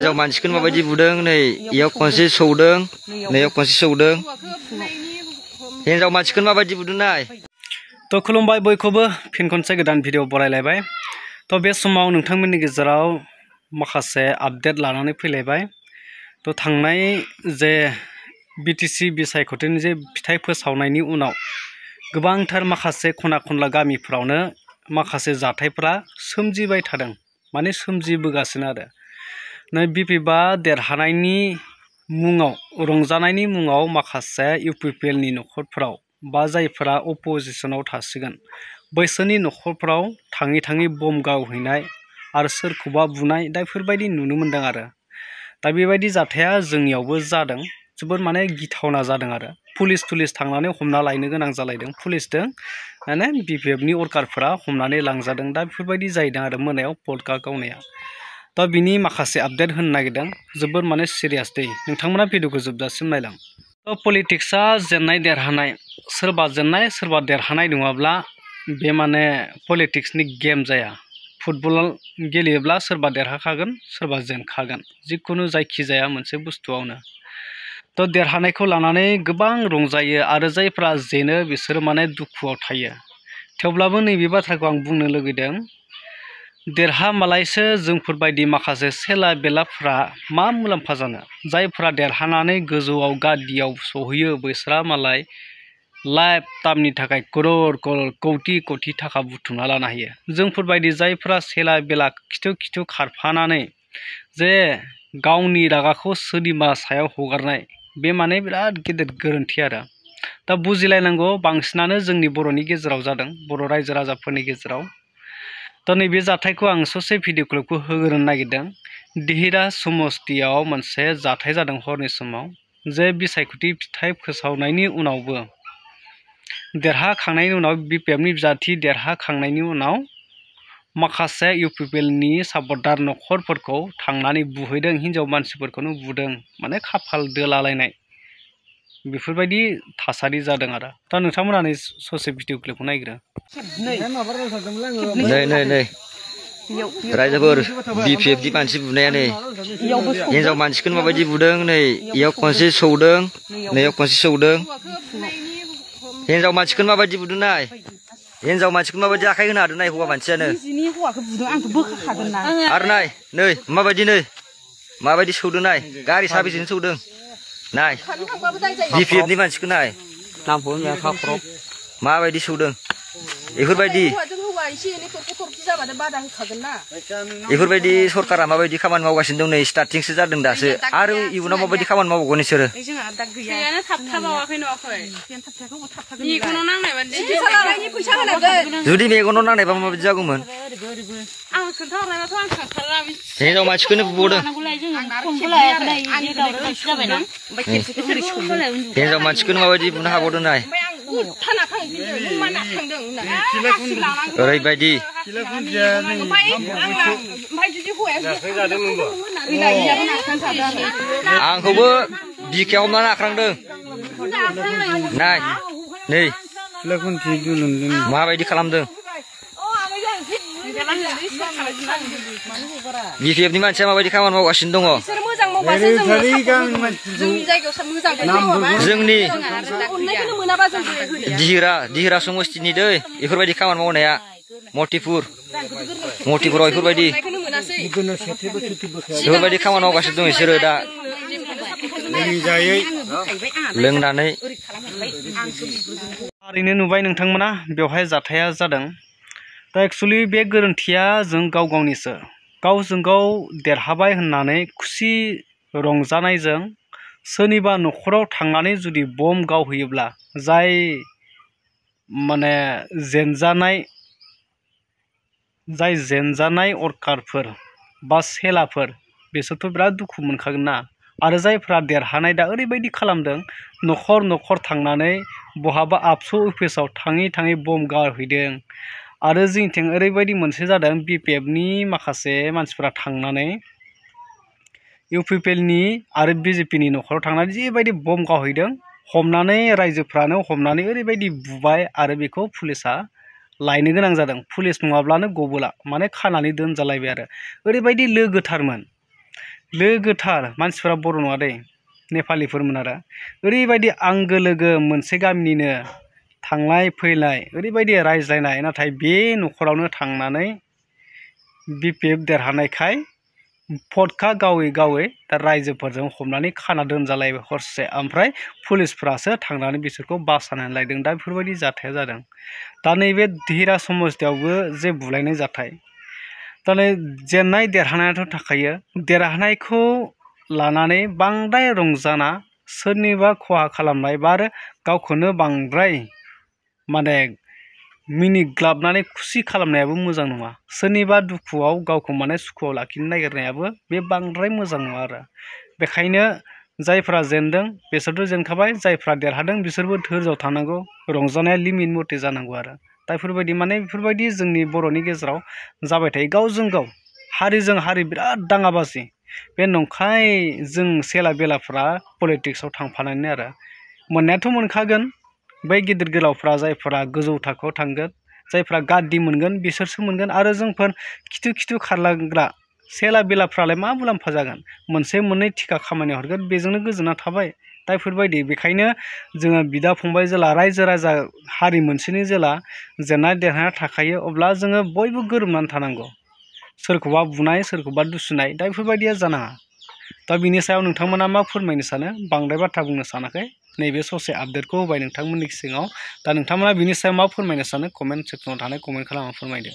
हिन्जाव मानसिखौ माबायदि बुदों नै इयाव खनसे सौदों नैयाव खनसे सौदों हिन्जाव मानसिखौ माबायदि बुदों नाय तो खुलुमबाय बयखौबो फिन खनसे गोदान भिडिअ बरायलायबाय तो बे समाव नोंथांमोननि गेजेराव माखासे आपडेट लानानै फैलायबाय तो थांनाय जे बिटिसि बिसायख'थिनि जे फिथाइ फोसावनायनि उनाव गोबांथार माखासे खना खनला गामिफोरावनो माखासे जाथायफोरा सोमजिबाय थादों माने सोमजिबोगासिनो आरो नै बिपिबा देरहानायनि मुङाव रंजानायनि मुङाव माखासे इउपिपिएलनि न'खरफोराव बा जायफोरा अपोजिशनाव थासिगोन बैसोरनि न'खरफोराव थाङै थाङै बम गावहैनाय आरो सोरखौबा बुनाय दा बेफोरबायदि नुनो मोनदों आरो दा बेबायदि जाथाया जोंनियावबो जादों जोबोद माने गिथावना जादों आरो पुलिस थांनानै हमना लायनो गोनां जालायदों पुलिसजों माने बिपिएफनि वर्कारफोरा हमनानै लांजादों दा बेफोरबायदि जाहैदों आरो मोनायाव पडका गावनाया दा बिनि माखासे आपडेट होनो नागिरदों जोबोद माने सिरियास दै नोंथांमोना भिडिअखौ जोबजासिम नायलां तो पलिटिक्सआ जेननाय देरहानाय सोरबा जेननाय सोरबा देरहानाय नङाब्ला बे माने पलिटिक्सनि गेम जाया फुटबल गेलेयोब्ला सोरबा देरहाखागोन सोरबा जेनखागोन जिखुनु जायखिजाया मोनसे बुस्थुआवनो तो देरहानायखौ लानानै गोबां रंजायो आरो जायफ्रा जेनो बिसोरो माने दुखुआव थायो थेवब्लाबो नैबे बाथ्राखौ आं बुंनो लुगैदों देरहामालायसो जोंफोरबायदि माखासे सेला बेलाफ्रा मा मुलाम्फा जानो जायफ्रा देरहानानै गोजौआव गादियाव सहैयो बैसोरा मालाय लाइफ टाइमनि थाखाय करोड़ करोड़ कौटि थाखा बुथुमना लानो हायो जोंफोरबायदि जायफ्रा सेला बेला खिथु खारफानानै जे गावनि रागाखौ सोरनिबा सायाव हगारनाय बे माने बिराद गेदेर गोरोन्थि आरो दा बुजिलायनांगौ बांसिनानो जोंनि बर'नि गेजेराव जादों बर' रायजो राजाफोरनि गेजेराव तो नैबे जाथायखौ आं ससे भिडिअ क्लिपखौ होग्रोनो नागिरदों दिहिरा समस्तियाव मोनसे जाथाय जादों हरनि समाव जे बिसायख'थि फिथाइ फोसावनायनि उनावबो देरहाखांनायनि उनाव बिपिएफनि बिजाथि देरहाखांनायनि उनाव माखासे इउपिपिएलनि सापर्टार न'खरफोरखौ थांनानै बुहैदों हिन्जाव मानसिफोरखौनो बुदों माने खाफाल दोलालायनाय बेफोरबायदि थासारि जादों आरो दा नोंथांमोना नै ससे भिडिअ क्लिपखौ नायग्रो नै रायजोफोर बिपिएफनि मानसि बुनाया नै हिन्जाव मानसिखौ माबायदि बुदों नै इयाव खनसे सौदों नैयाव खनसे सौदों हिन्जाव मानसिखौ माबायदि बुदों नाय हिन्जाव मानसिखौ माबायदि आखाइ होनो हादों नाय हौवा मानसियानो आरो नाय नै माबायदि सौदों नाय गारि साबिजोंनो सौदों नाय बिपिएफनि मानसिखौ नाय माबायदि सौदों बेफोरबायदि सरकारा माबायदि खामानि मावगासिनो दं नै स्टार्टिंसो जादों दासो आरो इयुनाव माबायदि खामानि मावबावगोन बिसोरो जुदि मेगनाव नांनायबा माबायदि जागौमोन हिन्जाव मानसिखौनो बुबावदों हिन्जाव मानसिखौनो माबायदि बुनो हाबावदों नाय ओरैबायदि आंखौबो बिखायाव हमना नाख्रांदों नाय नै माबायदि खालामदों बिपिएफनि मानसिया माबायदि खामानि मावगासिनो दङ जोंनि दिहिरा समस्तिनि दै बेफोरबायदि खामानि मावनाया मतिपुराव बेफोरबायदि खामानि मावगासिनो दं बिसोरो दा लोंनानै थारैनो नुबाय नोंथांमोना बेवहाय जाथाया जादों दा एक्सुवेलि बे गोरोन्थिया जों गावनिसो गावजों गाव देरहाबाय होननानै खुसि रंजानायजों सोरनिबा न'खराव थांनानै जुदि बम गावहैयोब्ला जाय माने जेनजानाय वर्कारफोर बा सेलाफोर बिसोरथ' बिराद दुखु मोनखागोन ना आरो जायफ्रा देरहानाय दा ओरैबायदि खालामदों न'खर थांनानै बहाबा आबसु अफिसाव थाङै बम गावहैदों आरो जोंनिथिं ओरैबायदि मोनसे जादों बिपिएफनि माखासे मानसिफ्रा थांनानै इउपिपिएलनि आरो बिजेपिनि न'खराव थांनानै जिबायदि बम गावहैदों हमनानै रायजोफ्रानो हमनानै ओरैबायदि बुबाय आरो बेखौ पुलिसा लायनो गोनां जादों पुलिस नङाब्लानो गबोला माने खानानै दोनजालायबाय आरो ओरैबायदि लोगोथारमोन लोगोथार मानसिफोरा बर' नङा दै नेपालिफोरमोन आरो ओरैबायदि आंगो लोगो मोनसे गामिनिनो थांलाय फैलाय ओरैबायदि रायज्लायनाय नाथाय बे न'खरावनो थांनानै BPF देरहानायखाय भटखा गावै गावै दा रायजोफोरजों हमनानै खाना दोनजालायबाय हरसे ओमफ्राय पुलिसफ्रासो थांनानै बिसोरखौ बासायनानै लायदों दा बेफोरबायदि जाथाया जादों दा नैबे धीरा समस्थियावबो जे बुलायनाय जाथाय दा नै जेननाय देरहानायाथ' थाखायो देरहानायखौ लानानै बांद्राय रंजाना सोरनिबा खहा खालामनाय बा आरो गावखौनो बांद्राय माने मिनिग्लाबनानै खुसि खालामनायाबो मोजां नङा सोरनिबा दुखुआव गावखौ माने सुखुआव लाखिनो नागिरनायाबो बे बांद्राय मोजां नङा आरो बेखायनो जायफ्रा जेनदों बिसोरथ' जेनखाबाय जायफ्रा देरहादों बिसोरबो धोर्जआव थानांगौ रंजानाया लिमिट मथे जानांगौ आरो दा बेफोरबायदि माने बेफोरबायदि जोंनि बर'नि गेजेराव जाबाय थायो गावजों गाव हारिजों हारि बिराद दाङाबाजि बे नंखाय जों सेला बेलाफ्रा पलिटिक्सआव थांफानानै आरो मोननायाथ' मोनखागोन बै गिदिर गोलावफ्रा जायफ्रा गोजौ थाखोआव थांगोन जायफ्रा गाद्दि मोनगोन बिसोरसो मोनगोन आरो जोंफोर खिथु खिथु खारलांग्रा सेला बेलाफ्रालाय मा मुलाम्फा जागोन मोनसे मोननै टिका खामानि हरगोन बेजोंनो गोजोना थाबाय दा बेफोरबायदि बेखायनो जोङो बिदा फंबाय जेला रायजो राजा हारि मोनसेनि जेला जेननाय देरहानाय थाखायो अब्ला जोङो बयबो गोरोबनानै थानांगौ सोरखौबा बुनाय सोरखौबा दुसिनाय दा बेफोरबायदिया जानाङा दा बिनि सायाव नोंथांमोना मा फोरमायनो सानो बांद्राय बाथ्रा बुंनो सानाखै नैबे ससे आपडेटखौ होबाय नोंथांमोननि सिगाङाव दा नोंथांमोना बिनि सायाव मा फोरमायनो सानो कमेन्ट सेक्सनाव थानाय कमेन्ट खालामना फोरमायदो।